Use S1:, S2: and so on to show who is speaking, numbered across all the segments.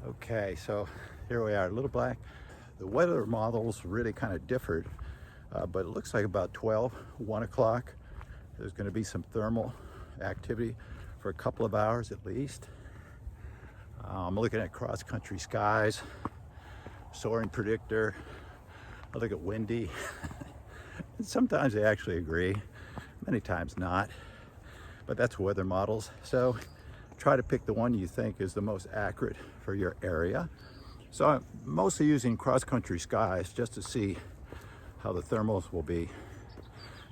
S1: Okay, so here we are, Little Black. The weather models really kind of differed, but it looks like about 1 o'clock, there's going to be some thermal activity for a couple of hours at least. I'm looking at cross-country skies, soaring predictor. I look at windy. And sometimes they actually agree, many times not, but that's weather models. So try to pick the one you think is the most accurate for your area. So I'm mostly using cross-country skies just to see how the thermals will be.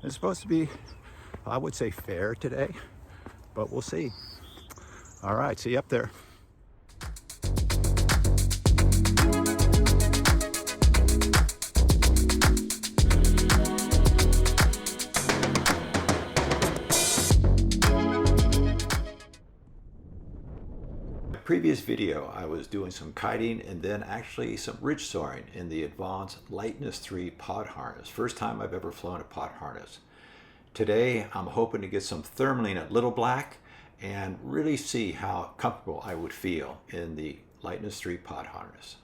S1: It's supposed to be, I would say, fair today, but we'll see. All right, see you up there. Previous video, I was doing some kiting and then actually some ridge soaring in the advanced Lightness 3 pod harness. First time I've ever flown a pod harness. Today, I'm hoping to get some thermaling at Little Black and really see how comfortable I would feel in the Lightness 3 pod harness.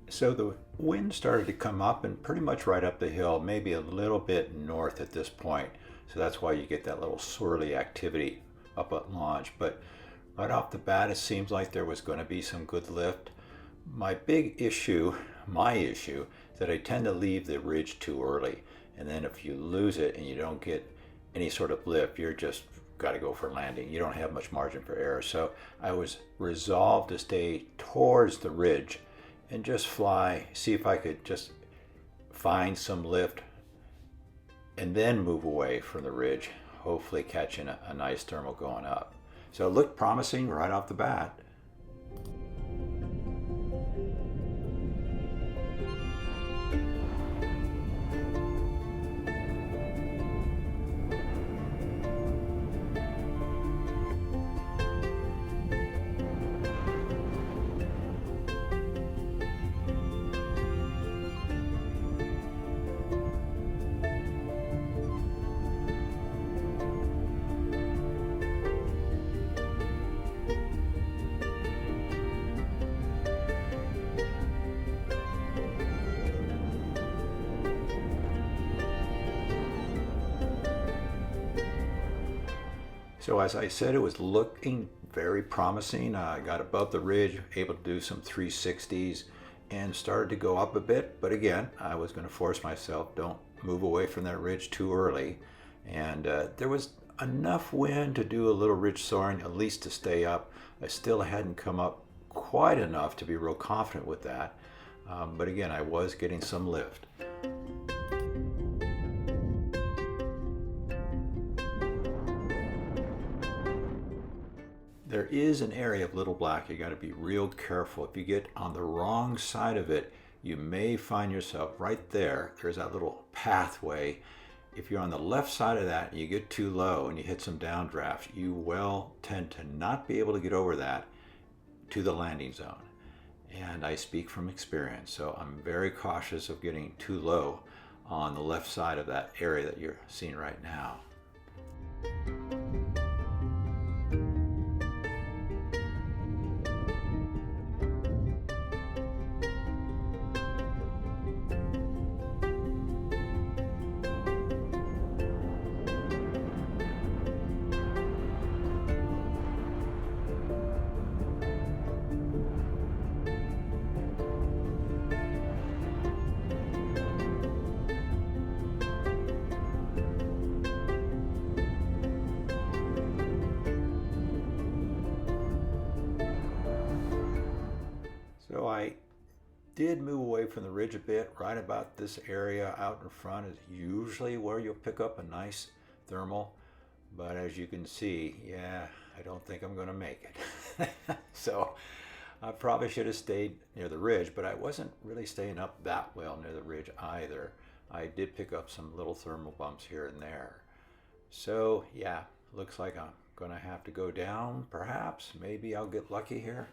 S1: So the wind started to come up and pretty much right up the hill, maybe a little bit north at this point. So that's why you get that little swirly activity up at launch. But right off the bat, it seems like there was going to be some good lift. My issue, is that I tend to leave the ridge too early. And then if you lose it and you don't get any sort of lift, you're just got to go for landing. You don't have much margin for error. So I was resolved to stay towards the ridge and just fly, see if I could just find some lift and then move away from the ridge, hopefully catching a nice thermal going up. So it looked promising right off the bat. So as I said, it was looking very promising. I got above the ridge, able to do some 360s and started to go up a bit. But again, I was going to force myself, don't move away from that ridge too early. And there was enough wind to do a little ridge soaring, at least to stay up. I still hadn't come up quite enough to be real confident with that. But again, I was getting some lift. There is an area of Little Black you got to be real careful. If you get on the wrong side of it, you may find yourself right there. There's that little pathway. If you're on the left side of that and you get too low and you hit some downdrafts, you will tend to not be able to get over that to the landing zone. And I speak from experience, so I'm very cautious of getting too low on the left side of that area that you're seeing right now. did move away from the ridge a bit. Right about this area out in front is usually where you'll pick up a nice thermal. But as you can see, yeah, I don't think I'm going to make it. So I probably should have stayed near the ridge, but I wasn't really staying up that well near the ridge either. I did pick up some little thermal bumps here and there. So yeah, looks like I'm going to have to go down, perhaps. Maybe I'll get lucky here.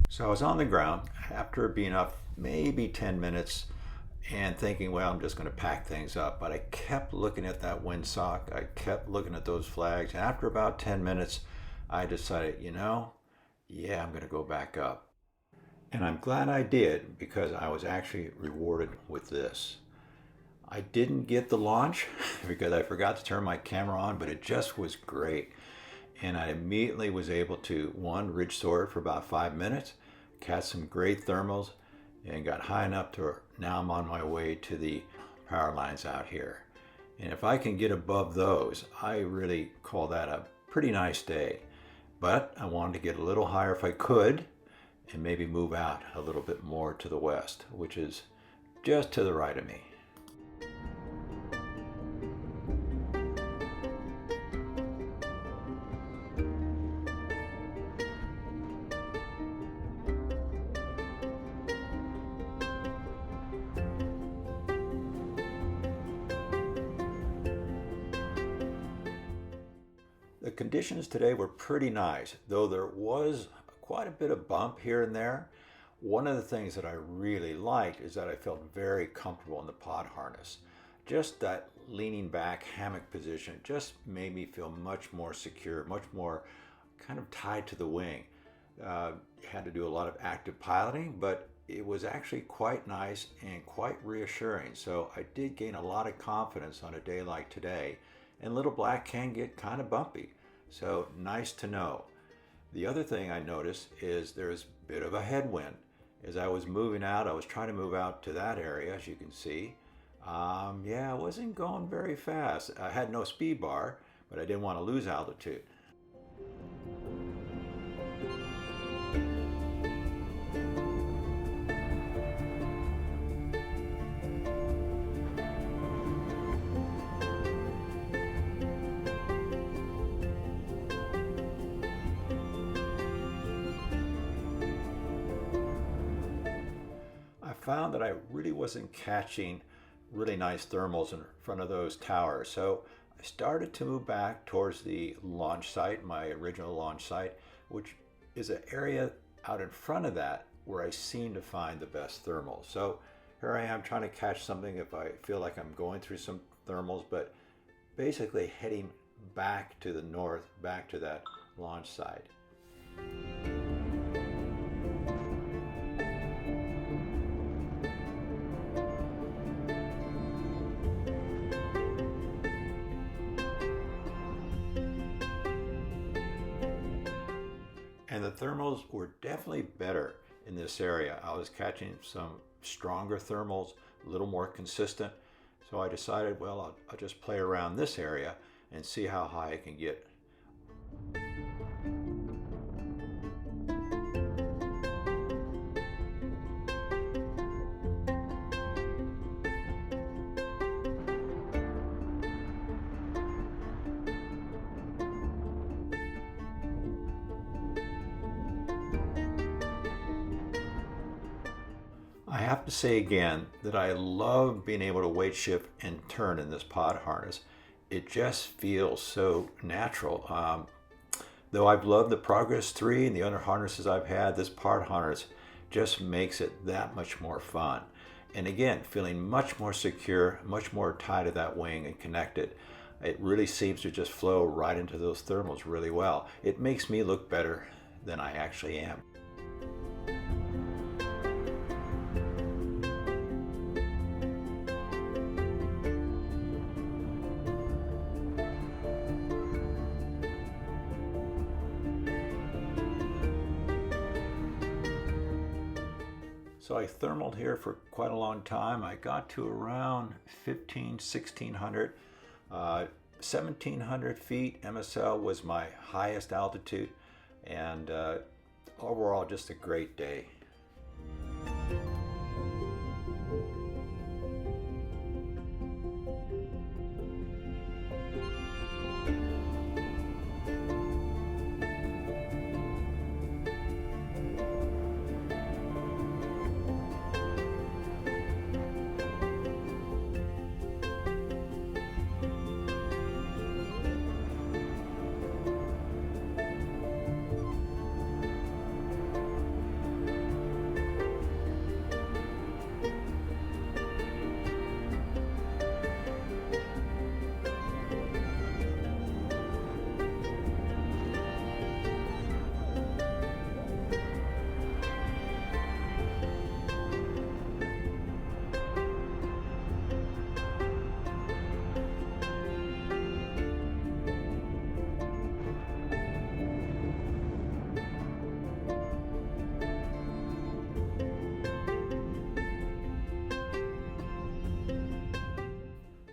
S1: So I was on the ground after being up maybe 10 minutes and thinking, well, I'm just going to pack things up. But I kept looking at that windsock. I kept looking at those flags. And after about 10 minutes, I decided, yeah, I'm going to go back up. And I'm glad I did, because I was actually rewarded with this. I didn't get the launch because I forgot to turn my camera on, but it just was great. And I immediately was able to, one, ridge soar for about 5 minutes, catch some great thermals, and got high enough to now I'm on my way to the power lines out here. And if I can get above those, I really call that a pretty nice day. But I wanted to get a little higher if I could, and maybe move out a little bit more to the west, which is just to the right of me. The conditions today were pretty nice, though there was quite a bit of bump here and there. One of the things that I really liked is that I felt very comfortable in the pod harness. Just that leaning back hammock position just made me feel much more secure, much more kind of tied to the wing. Had to do a lot of active piloting, but it was actually quite nice and quite reassuring. So I did gain a lot of confidence on a day like today. And Little Black can get kind of bumpy, so nice to know. The other thing I noticed is there's a bit of a headwind. As I was moving out, I was trying to move out to that area, as you can see. Yeah, I wasn't going very fast. I had no speed bar, but I didn't want to lose altitude. Found that I really wasn't catching really nice thermals in front of those towers. So I started to move back towards the launch site, my original launch site, which is an area out in front of that where I seem to find the best thermals. So here I am trying to catch something if I feel like I'm going through some thermals, but basically heading back to the north, back to that launch site. And the thermals were definitely better in this area. I was catching some stronger thermals, a little more consistent. So I decided, well, I'll just play around this area and see how high I can get. I have to say again that I love being able to weight shift and turn in this pod harness. It just feels so natural.
S2: Though I've loved the Progress 3 and the other harnesses I've had, this part harness just makes it that much more fun. And again, feeling much more secure, much more tied to that wing and connected. It really seems to just flow right into those thermals really well. It makes me look better than I actually am. So I thermaled here for quite a long time. I got to around 1600. 1700 feet MSL was my highest altitude, and overall just a great day.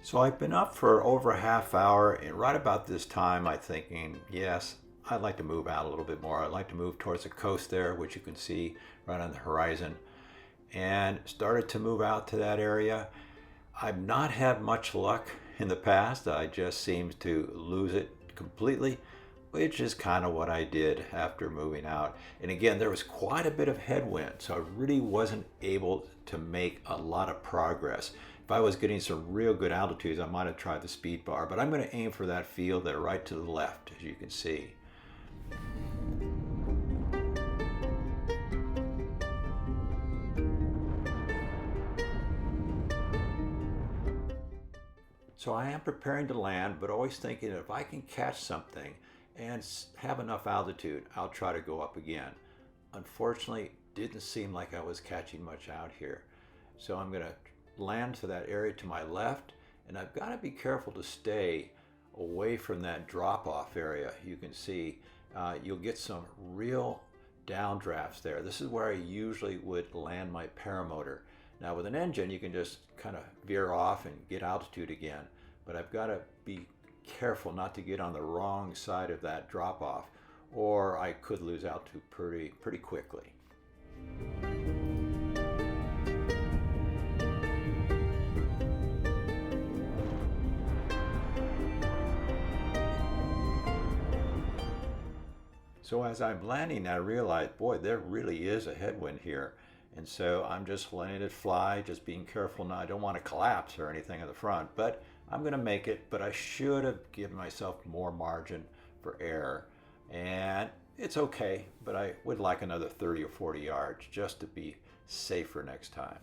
S2: So I've been up for over a half hour, and right about this time I'm thinking, yes, I'd like to move out a little bit more. I'd like to move towards the coast there, which you can see right on the horizon, and started to move out to that area. I've not had much luck in the past. I just seemed to lose it completely, which is kind of what I did after moving out. And again, there was quite a bit of headwind, so I really wasn't able to make a lot of progress. If I was getting some real good altitudes, I might have tried the speed bar, but I'm going to aim for that field there right to the left, as you can see. So I am preparing to land, but always thinking if I can catch something and have enough altitude, I'll try to go up again. Unfortunately, didn't seem like I was catching much out here. So I'm going to land to that area to my left, and I've got to be careful to stay away from that drop-off area. You can see you'll get some real downdrafts there. This is where I usually would land my paramotor. Now with an engine, you can just kind of veer off and get altitude again, but I've got to be careful not to get on the wrong side of that drop-off, or I could lose altitude pretty quickly. So as I'm landing, I realized, boy, there really is a headwind here. And so I'm just letting it fly, just being careful now. I don't want to collapse or anything in the front, but I'm going to make it. But I should have given myself more margin for error. And it's okay, but I would like another 30 or 40 yards just to be safer next time.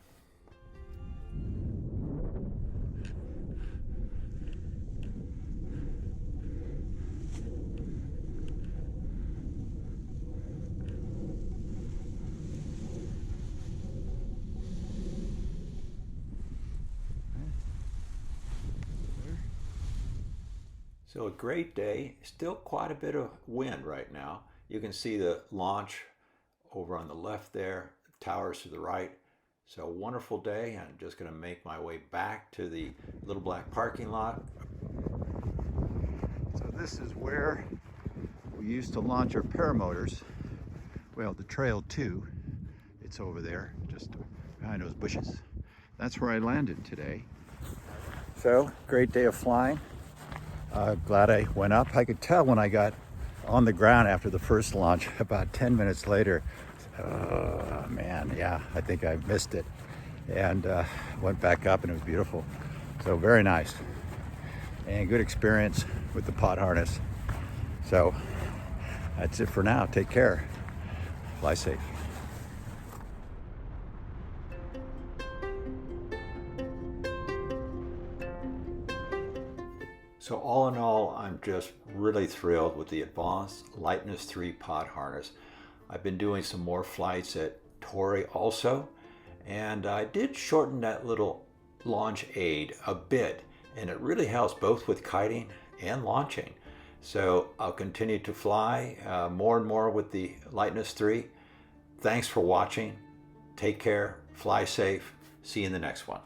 S2: So a great day, still quite a bit of wind right now. You can see the launch over on the left there, towers to the right. So a wonderful day. I'm just going to make my way back to the Little Black parking lot.
S1: So this is where we used to launch our paramotors. Well, the Trail 2, it's over there, just behind those bushes. That's where I landed today. So, great day of flying. Glad I went up. I could tell when I got on the ground after the first launch, about 10 minutes later, oh man, yeah, I think I missed it. And went back up and it was beautiful. So very nice. And good experience with the pod harness. So That's it for now. Take care. Fly safe.
S2: So all in all, I'm just really thrilled with the advanced Lightness 3 pod harness. I've been doing some more flights at Torrey also, and I did shorten that little launch aid a bit, and it really helps both with kiting and launching. So I'll continue to fly more and more with the Lightness 3. Thanks for watching. Take care, fly safe. See you in the next one.